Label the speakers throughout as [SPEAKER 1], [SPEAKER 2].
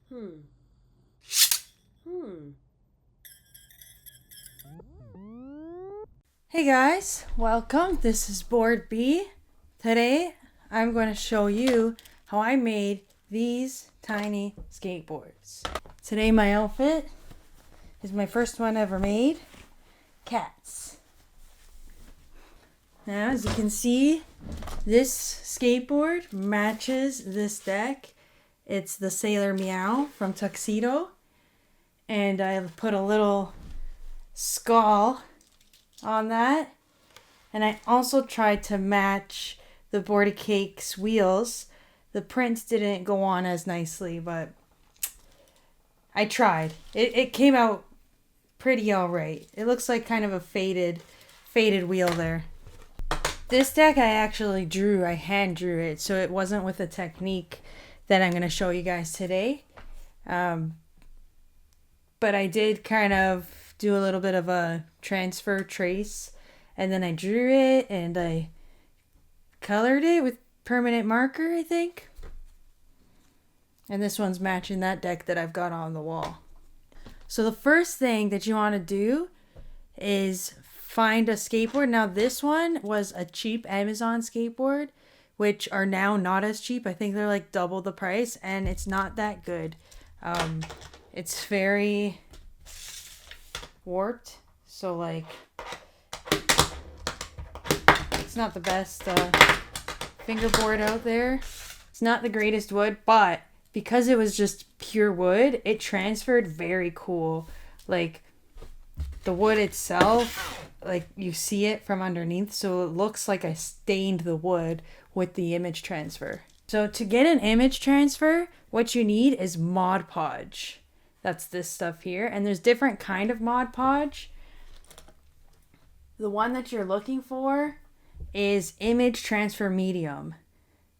[SPEAKER 1] Hmm. Hmm. Hey guys, welcome. This is Board B. Today I'm going to show you how I made these tiny skateboards. Today my outfit is my first one ever made. Cats. Now as you can see, this skateboard matches this deck. It's the Sailor Meow from Tuxedo. And I put a little skull on that. And I also tried to match the Border Cake's wheels. The prints didn't go on as nicely, but I tried. It came out pretty alright. It looks like kind of a faded wheel there. This deck I actually drew. I hand drew it, so it wasn't with the technique that I'm going to show you guys today. But I did kind of do a little bit of a transfer trace, and then I drew it and I colored it with permanent marker, I think. And this one's matching that deck that I've got on the wall. So the first thing that you want to do is find a skateboard. Now this one was a cheap Amazon skateboard, which are now not as cheap. I think they're like double the price, and it's not that good. It's very warped, so like it's not the best fingerboard out there. It's not the greatest wood, but because it was just pure wood, it transferred very cool. Like the wood itself, like you see it from underneath, so it looks like I stained the wood with the image transfer. So to get an image transfer, what you need is Mod Podge. That's this stuff here, and there's different kind of Mod Podge. The one that you're looking for is Image Transfer Medium.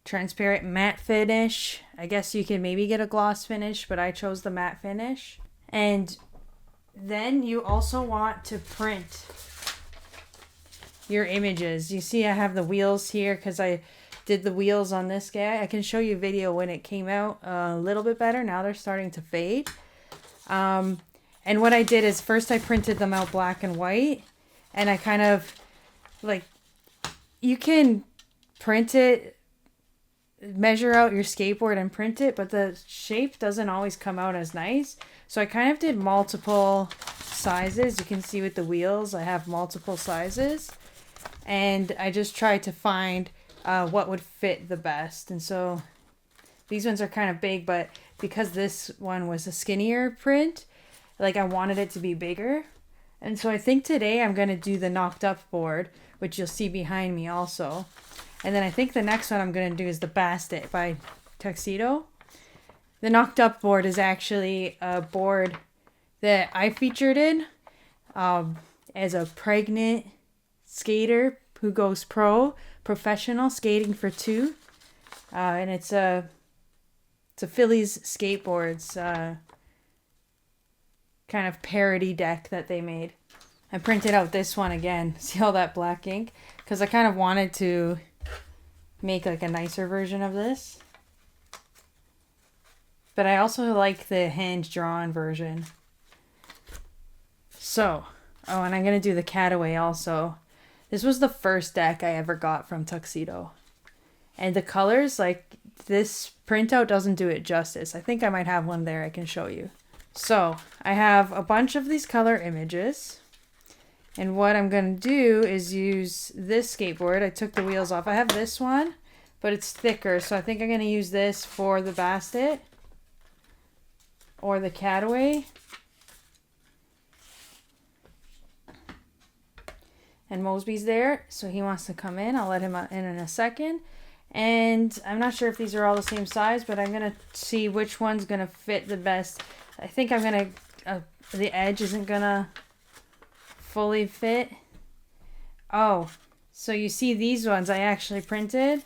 [SPEAKER 1] Transparent matte finish. I guess you can maybe get a gloss finish, but I chose the matte finish. And then you also want to print your images. You see I have the wheels here because I did the wheels on this guy. I can show you a video when it came out a little bit better. Now they're starting to fade. And what I did is first I printed them out black and white, and I kind of like, you can print it, measure out your skateboard and print it, but the shape doesn't always come out as nice. So I kind of did multiple sizes. You can see with the wheels I have multiple sizes, and I just tried to find what would fit the best. And so these ones are kind of big, but because this one was a skinnier print, like I wanted it to be bigger. And so I think today I'm going to do the knocked up board, which you'll see behind me also. And then I think the next one I'm going to do is the Bastet by Tuxedo. The knocked up board is actually a board that I featured in as a pregnant skater who goes professional skating for two. And it's a Phillies Skateboards kind of parody deck that they made. I printed out this one again. See all that black ink? Because I kind of wanted to make like a nicer version of this. But I also like the hand-drawn version. So, oh, and I'm going to do the Cataway also. This was the first deck I ever got from Tuxedo. And the colors, like this printout doesn't do it justice. I think I might have one there I can show you. So I have a bunch of these color images. And what I'm going to do is use this skateboard. I took the wheels off. I have this one, but it's thicker. So I think I'm going to use this for the Bastet or the Cataway. And Mosby's there, so he wants to come in. I'll let him in a second. And I'm not sure if these are all the same size, but I'm going to see which one's going to fit the best. I think I'm going to, the edge isn't going to fully fit. Oh, so you see these ones I actually printed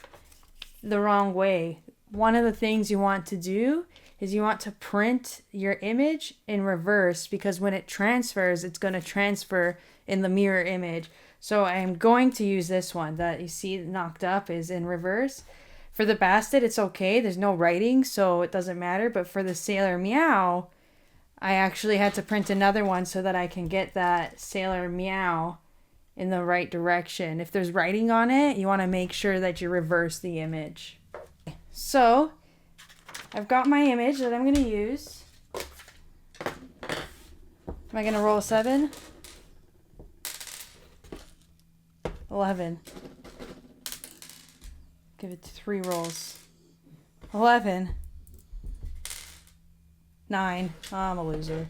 [SPEAKER 1] the wrong way. One of the things you want to do is you want to print your image in reverse, because when it transfers, it's going to transfer in the mirror image. So I'm going to use this one that you see knocked up is in reverse. For the Bastet, it's okay. There's no writing, so it doesn't matter. But for the Sailor Meow, I actually had to print another one so that I can get that Sailor Meow in the right direction. If there's writing on it, you want to make sure that you reverse the image. So, I've got my image that I'm going to use. Am I going to roll a 7? 11. Give it 3 rolls. 11. 9. Oh, I'm a loser.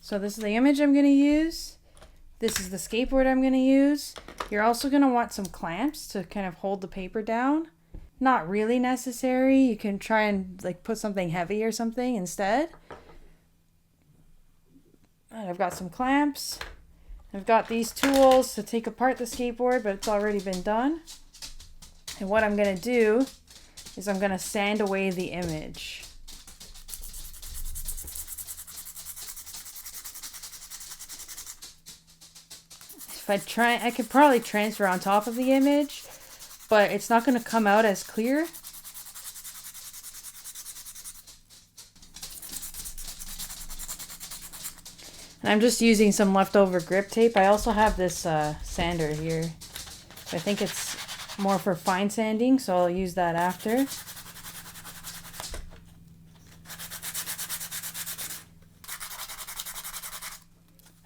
[SPEAKER 1] So this is the image I'm going to use. This is the skateboard I'm going to use. You're also going to want some clamps to kind of hold the paper down. Not really necessary. You can try and like put something heavy or something instead. And I've got some clamps. I've got these tools to take apart the skateboard, but it's already been done. And what I'm going to do is I'm going to sand away the image. I could probably transfer on top of the image, but it's not going to come out as clear. And I'm just using some leftover grip tape. I also have this sander here. I think it's more for fine sanding, so I'll use that after.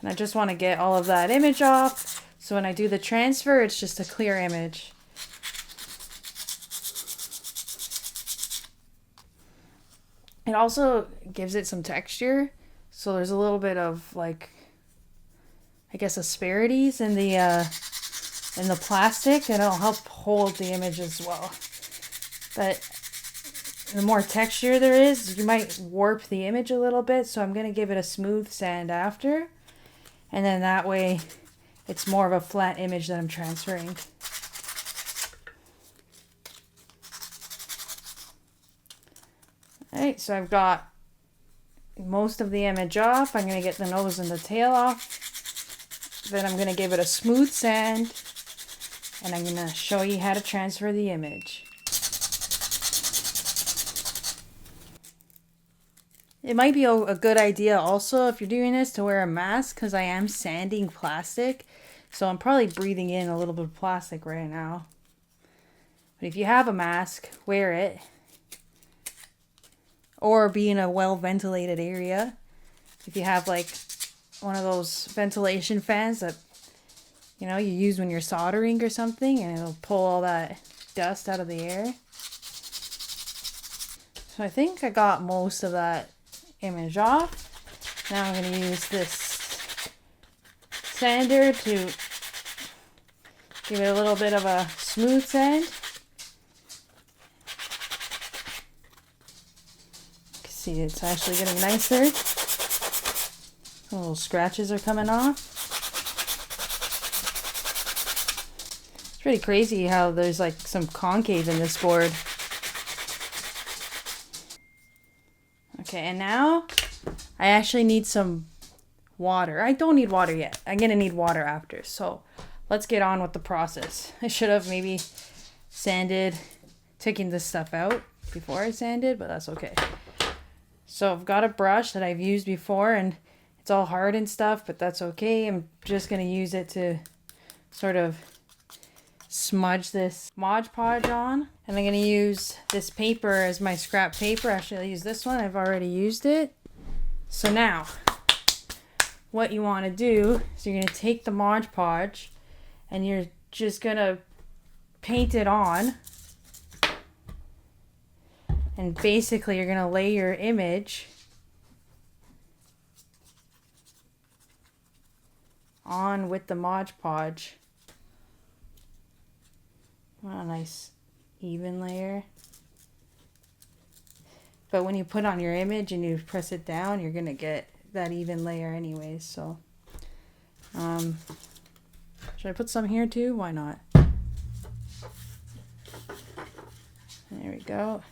[SPEAKER 1] And I just want to get all of that image off. So when I do the transfer, it's just a clear image. It also gives it some texture. So there's a little bit of like, I guess, asperities in the plastic, and it'll help hold the image as well. But the more texture there is, you might warp the image a little bit. So I'm going to give it a smooth sand after. And then that way it's more of a flat image that I'm transferring. Alright, so I've got most of the image off. I'm going to get the nose and the tail off. Then I'm going to give it a smooth sand. And I'm going to show you how to transfer the image. It might be a good idea also, if you're doing this, to wear a mask, because I am sanding plastic. So I'm probably breathing in a little bit of plastic right now. But if you have a mask, wear it. Or be in a well-ventilated area. If you have like one of those ventilation fans that, you know, you use when you're soldering or something, and it'll pull all that dust out of the air. So I think I got most of that image off. Now I'm going to use this sander to give it a little bit of a smooth sand. You can see it's actually getting nicer. Little scratches are coming off. It's pretty crazy how there's like some concave in this board. Okay, and now I actually need some water. I don't need water yet. I'm going to need water after. So let's get on with the process. I should have maybe sanded, taken this stuff out before I sanded, but that's okay. So I've got a brush that I've used before, and it's all hard and stuff, but that's okay. I'm just going to use it to sort of smudge this Mod Podge on. And I'm going to use this paper as my scrap paper. Actually, I'll use this one. I've already used it. So now, what you want to do is you're going to take the Mod Podge and you're just going to paint it on. And basically, you're going to lay your image on with the Mod Podge. A nice even layer. But when you put on your image and you press it down, you're going to get that even layer anyways. So, should I put some here too? Why not? There we go.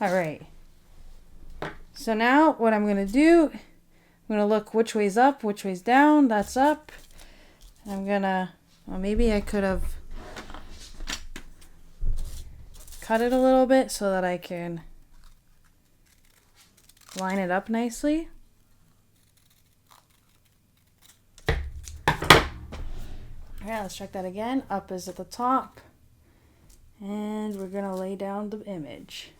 [SPEAKER 1] All right. So now what I'm going to do, I'm going to look which way's up, which way's down. That's up. I'm going to, well, maybe I could have cut it a little bit so that I can line it up nicely. Alright, let's check that again. Up is at the top. And we're going to lay down the image.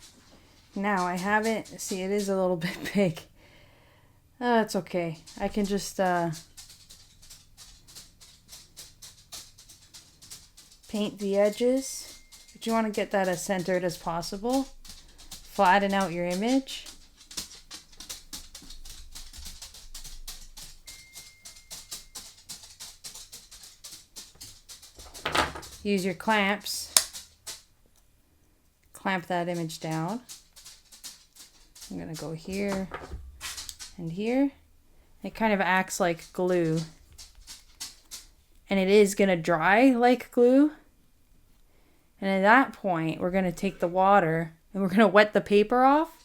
[SPEAKER 1] Now, I haven't... See, it is a little bit big. It's okay. I can just paint the edges. But you want to get that as centered as possible. Flatten out your image. Use your clamps. Clamp that image down. I'm going to go here and here. It kind of acts like glue. And it is going to dry like glue. And at that point, we're going to take the water and we're going to wet the paper off.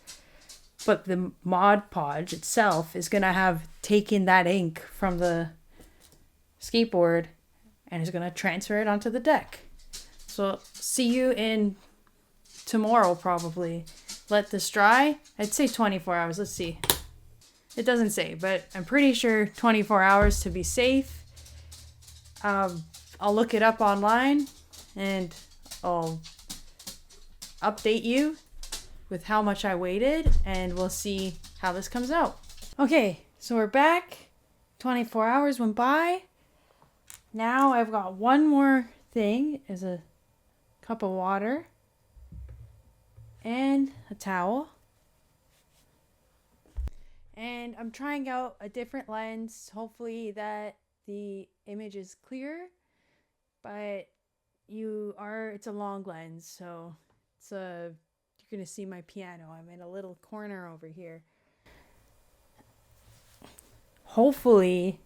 [SPEAKER 1] But the Mod Podge itself is going to have taken that ink from the skateboard and is going to transfer it onto the deck. So see you in tomorrow probably. Let this dry. I'd say 24 hours. Let's see. It doesn't say, but I'm pretty sure 24 hours to be safe. I'll look it up online and I'll update you with how much I waited and we'll see how this comes out. Okay, so we're back. 24 hours went by. Now I've got one more thing, is a cup of water and a towel. And I'm trying out a different lens, hopefully that the image is clear, but it's a long lens, so you're gonna see my piano. I'm in a little corner over here. Hopefully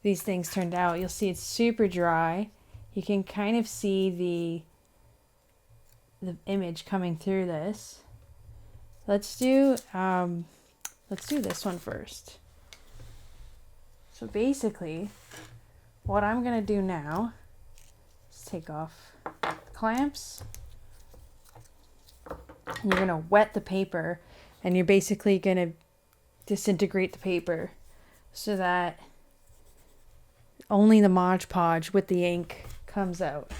[SPEAKER 1] these things turned out. You'll see it's super dry. You can kind of see the image coming through this. Let's do this one first. So basically, what I'm gonna do now is take off the clamps. And you're gonna wet the paper, and you're basically gonna disintegrate the paper so that only the Mod Podge with the ink comes out.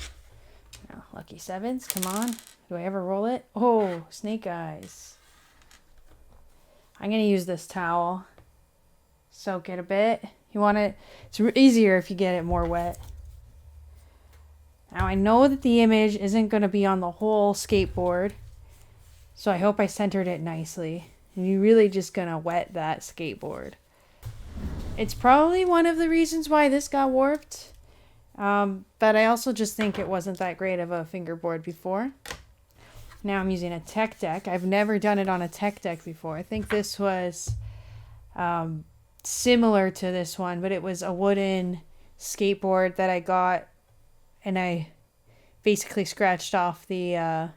[SPEAKER 1] Now, lucky sevens, come on. Do I ever roll it? Oh, snake eyes. I'm going to use this towel. Soak it a bit. It's easier if you get it more wet. Now, I know that the image isn't going to be on the whole skateboard, so I hope I centered it nicely. And you're really just going to wet that skateboard. It's probably one of the reasons why this got warped. But I also just think it wasn't that great of a fingerboard before. Now I'm using a tech deck. I've never done it on a tech deck before. I think this was similar to this one, but it was a wooden skateboard that I got, and I basically scratched off the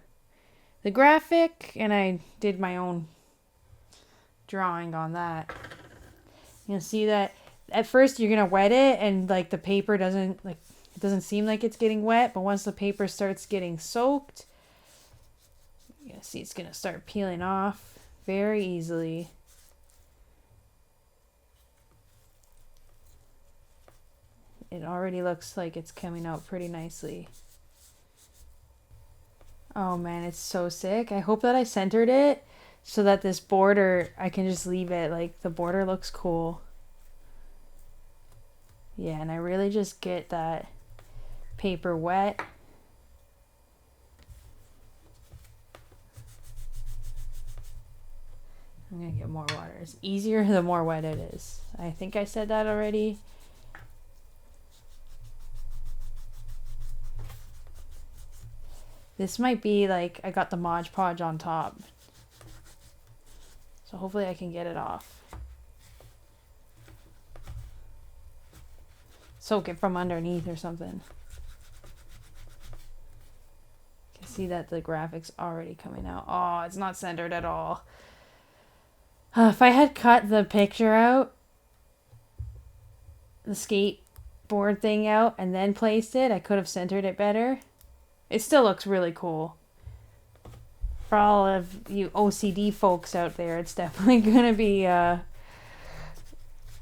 [SPEAKER 1] graphic, and I did my own drawing on that. You'll see that at first you're gonna wet it, and like the paper doesn't seem like it's getting wet, but once the paper starts getting soaked, you're gonna see it's gonna start peeling off very easily. It already looks like it's coming out pretty nicely. Oh man, it's so sick. I hope that I centered it so that this border, I can just leave it, like the border looks cool. Yeah, and I really just get that paper wet. I'm gonna get more water. It's easier the more wet it is. I think I said that already. This might be like I got the Mod Podge on top. So hopefully I can get it off. Soak it from underneath or something. You can see that the graphic's already coming out. Oh, it's not centered at all. If I had cut the picture out, the skateboard thing out, and then placed it, I could have centered it better. It still looks really cool. For all of you OCD folks out there, it's definitely gonna be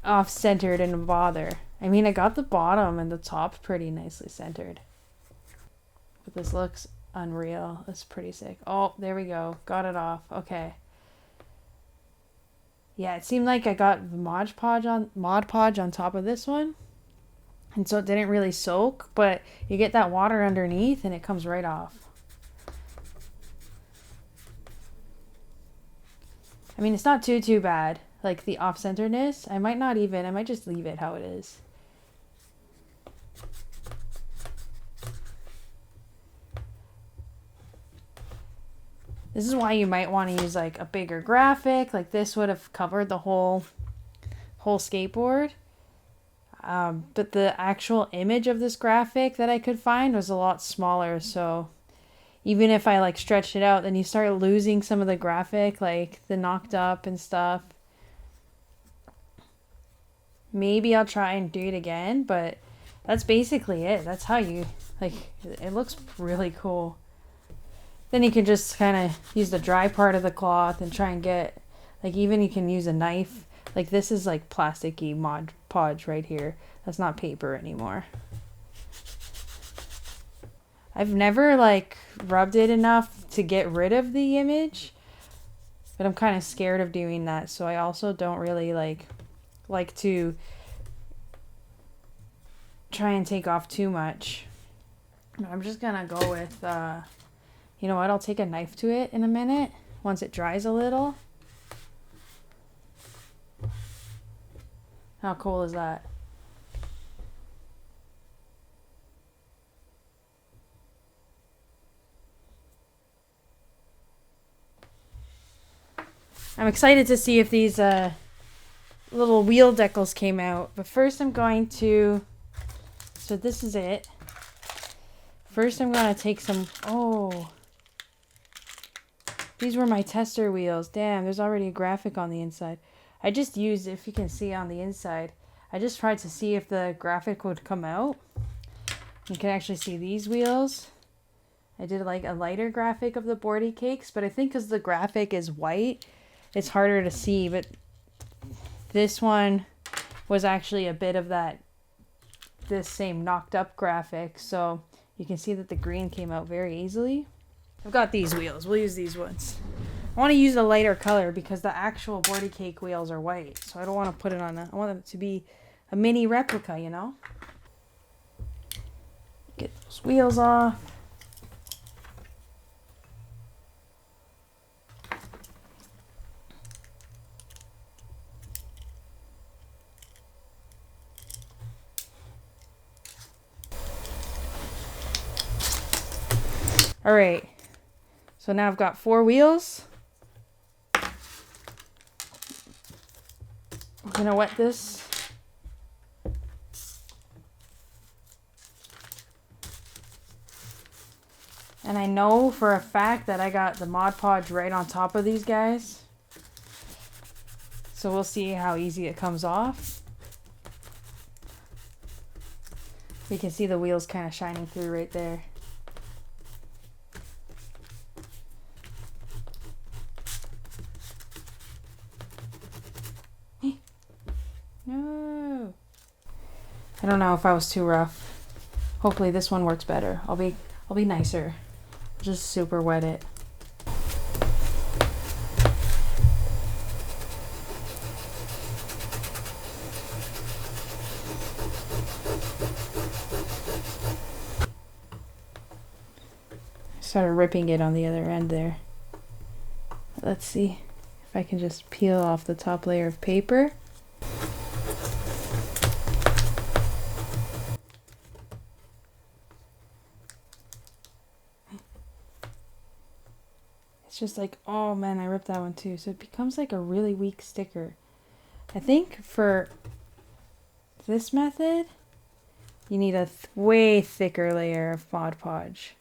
[SPEAKER 1] off-centered and a bother. I mean, I got the bottom and the top pretty nicely centered. But this looks unreal. It's pretty sick. Oh, there we go. Got it off. Okay. Yeah, it seemed like I got the Mod Podge on top of this one. And so it didn't really soak, but you get that water underneath and it comes right off. I mean, it's not too bad. Like the off-centeredness, I might just leave it how it is. This is why you might want to use like a bigger graphic. Like this would have covered the whole skateboard. But the actual image of this graphic that I could find was a lot smaller. So even if I like stretched it out, then you start losing some of the graphic, like the knocked up and stuff. Maybe I'll try and do it again, but that's basically it. That's how you, like, it looks really cool. Then you can just kind of use the dry part of the cloth and try and get, like, even you can use a knife. Like this is like plasticky Mod Podge right here. That's not paper anymore. I've never like rubbed it enough to get rid of the image, but I'm kind of scared of doing that. So I also don't really like to try and take off too much. I'm just gonna go with you know what, I'll take a knife to it in a minute once it dries a little. How cool is that? I'm excited to see if these little wheel decals came out. But first I'm going to, so this is it. First I'm going to take some, oh, these were my tester wheels. Damn, there's already a graphic on the inside. I just used, if you can see on the inside, I just tried to see if the graphic would come out. You can actually see these wheels. I did like a lighter graphic of the boardy cakes, but I think because the graphic is white, it's harder to see. But this one was actually a bit of this same knocked up graphic, so you can see that the green came out very easily. I've got these wheels. We'll use these ones. I want to use a lighter color because the actual boardy cake wheels are white, so I don't want to put it on I want them to be a mini replica, you know? Get those wheels off. All right, so now I've got 4 wheels. I'm gonna wet this. And I know for a fact that I got the Mod Podge right on top of these guys. So we'll see how easy it comes off. You can see the wheels kind of shining through right there. No. I don't know if I was too rough. Hopefully this one works better. I'll be nicer. Just super wet it. Started ripping it on the other end there. Let's see if I can just peel off the top layer of paper. It's just like, oh man, I ripped that one too. So it becomes like a really weak sticker. I think for this method, you need a way thicker layer of Mod Podge.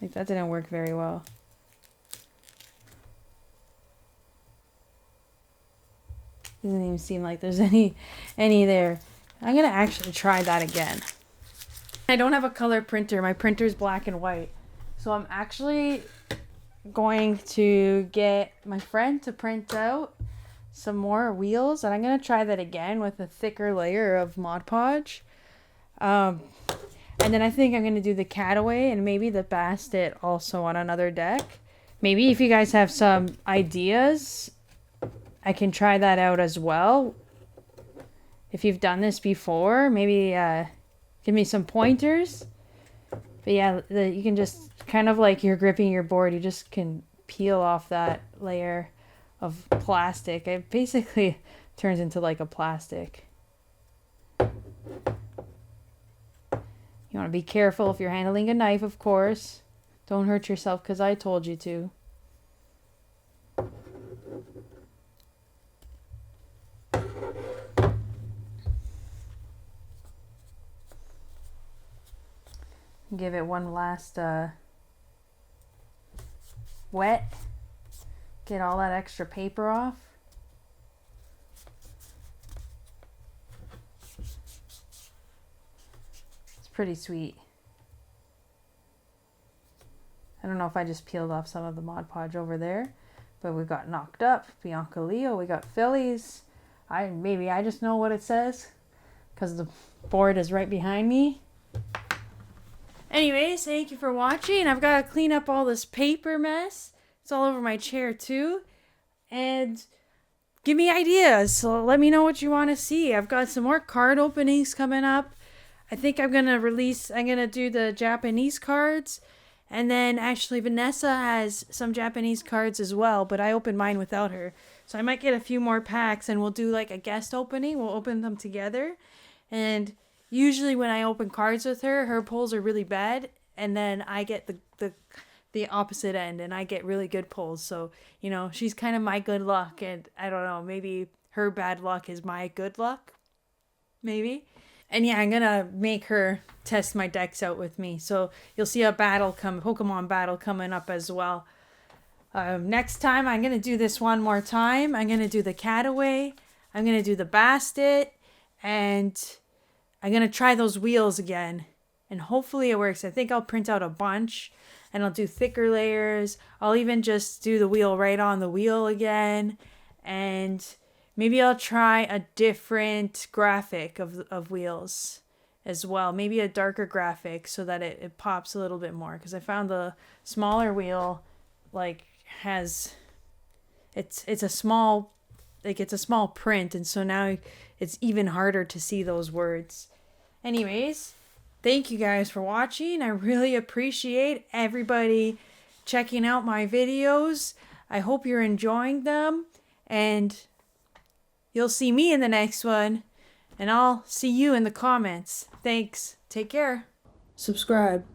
[SPEAKER 1] Like that didn't work very well. Doesn't even seem like there's any there. I'm gonna actually try that again. I don't have a color printer. My printer's black and white. So I'm actually going to get my friend to print out some more wheels, and I'm going to try that again with a thicker layer of Mod Podge. And then I think I'm going to do the Cataway and maybe the Bastet also on another deck. Maybe if you guys have some ideas, I can try that out as well. If you've done this before, maybe give me some pointers. But yeah, you can just kind of like you're gripping your board, you just can peel off that layer of plastic. It basically turns into like a plastic. You want to be careful if you're handling a knife, of course. Don't hurt yourself because I told you to. Give it one last wet. Get all that extra paper off. It's pretty sweet. I don't know if I just peeled off some of the Mod Podge over there, but we got Knocked Up, Bianca Leo, we got Phillies. Maybe I just know what it says because the board is right behind me. Anyways, thank you for watching. I've got to clean up all this paper mess. It's all over my chair too. And give me ideas. So let me know what you want to see. I've got some more card openings coming up. I think I'm going to do the Japanese cards. And then actually Vanessa has some Japanese cards as well, but I opened mine without her. So I might get a few more packs and we'll do like a guest opening. We'll open them together. And usually when I open cards with her, her pulls are really bad, and then I get the opposite end, and I get really good pulls. So, you know, she's kind of my good luck, and I don't know, maybe her bad luck is my good luck, maybe. And yeah, I'm gonna make her test my decks out with me. So you'll see a Pokemon battle coming up as well. Next time, I'm gonna do this one more time. I'm gonna do the Cataway. I'm gonna do the Bastet, and I'm going to try those wheels again, and hopefully it works. I think I'll print out a bunch, and I'll do thicker layers. I'll even just do the wheel right on the wheel again, and maybe I'll try a different graphic of wheels as well. Maybe a darker graphic so that it pops a little bit more, because I found the smaller wheel it's a small print, and so now it's even harder to see those words. Anyways, thank you guys for watching. I really appreciate everybody checking out my videos. I hope you're enjoying them, and you'll see me in the next one, and I'll see you in the comments. Thanks. Take care. Subscribe.